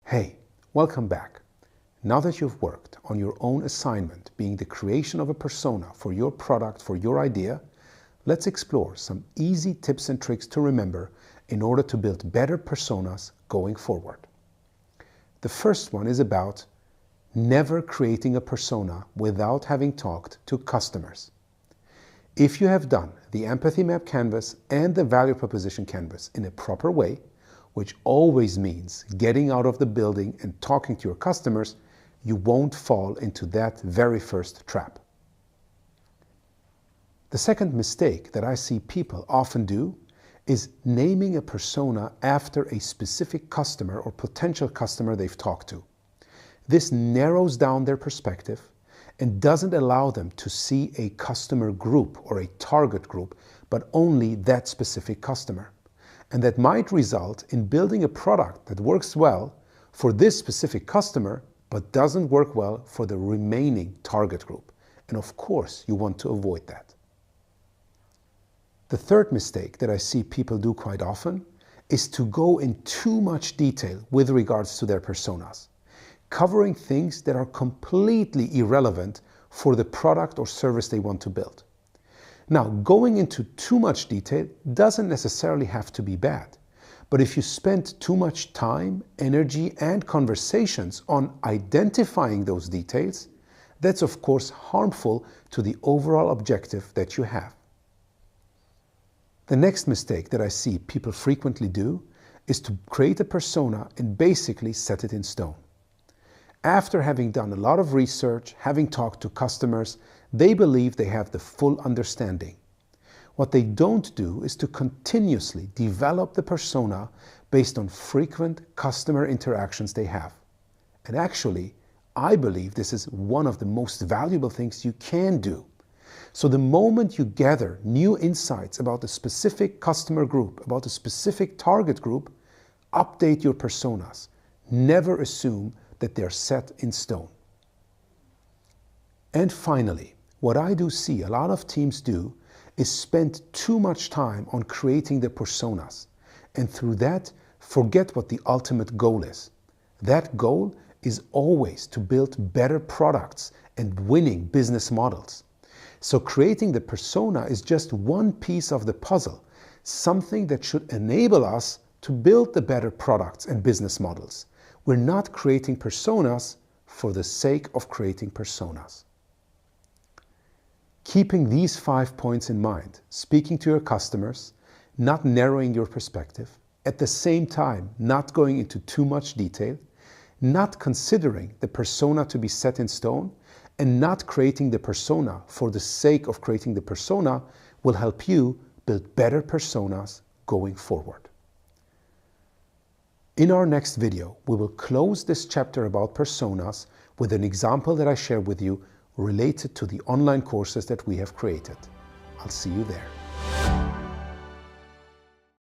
Hey, welcome back. Now that you've worked on your own assignment, being the creation of a persona for your product, for your idea, let's explore some easy tips and tricks to remember in order to build better personas going forward. The first one is about never creating a persona without having talked to customers. If you have done the empathy map canvas and the value proposition canvas in a proper way, which always means getting out of the building and talking to your customers, you won't fall into that very first trap. The second mistake that I see people often do is naming a persona after a specific customer or potential customer they've talked to. This narrows down their perspective and doesn't allow them to see a customer group or a target group, but only that specific customer. And that might result in building a product that works well for this specific customer, but doesn't work well for the remaining target group. And of course, you want to avoid that. The third mistake that I see people do quite often is to go in too much detail with regards to their personas, covering things that are completely irrelevant for the product or service they want to build. Now, going into too much detail doesn't necessarily have to be bad, but if you spend too much time, energy, and conversations on identifying those details, that's of course harmful to the overall objective that you have. The next mistake that I see people frequently do is to create a persona and basically set it in stone. After having done a lot of research, having talked to customers, they believe they have the full understanding. What they don't do is to continuously develop the persona based on frequent customer interactions they have. And actually, I believe this is one of the most valuable things you can do. So the moment you gather new insights about a specific customer group, about a specific target group, update your personas. Never assume that they're set in stone. And finally, what I do see a lot of teams do is spend too much time on creating the personas, and through that, forget what the ultimate goal is. That goal is always to build better products and winning business models. So creating the persona is just one piece of the puzzle, something that should enable us to build the better products and business models. We're not creating personas for the sake of creating personas. Keeping these 5 points in mind, speaking to your customers, not narrowing your perspective, at the same time not going into too much detail, not considering the persona to be set in stone, and not creating the persona for the sake of creating the persona will help you build better personas going forward. In our next video, we will close this chapter about personas with an example that I share with you related to the online courses that we have created. I'll see you there.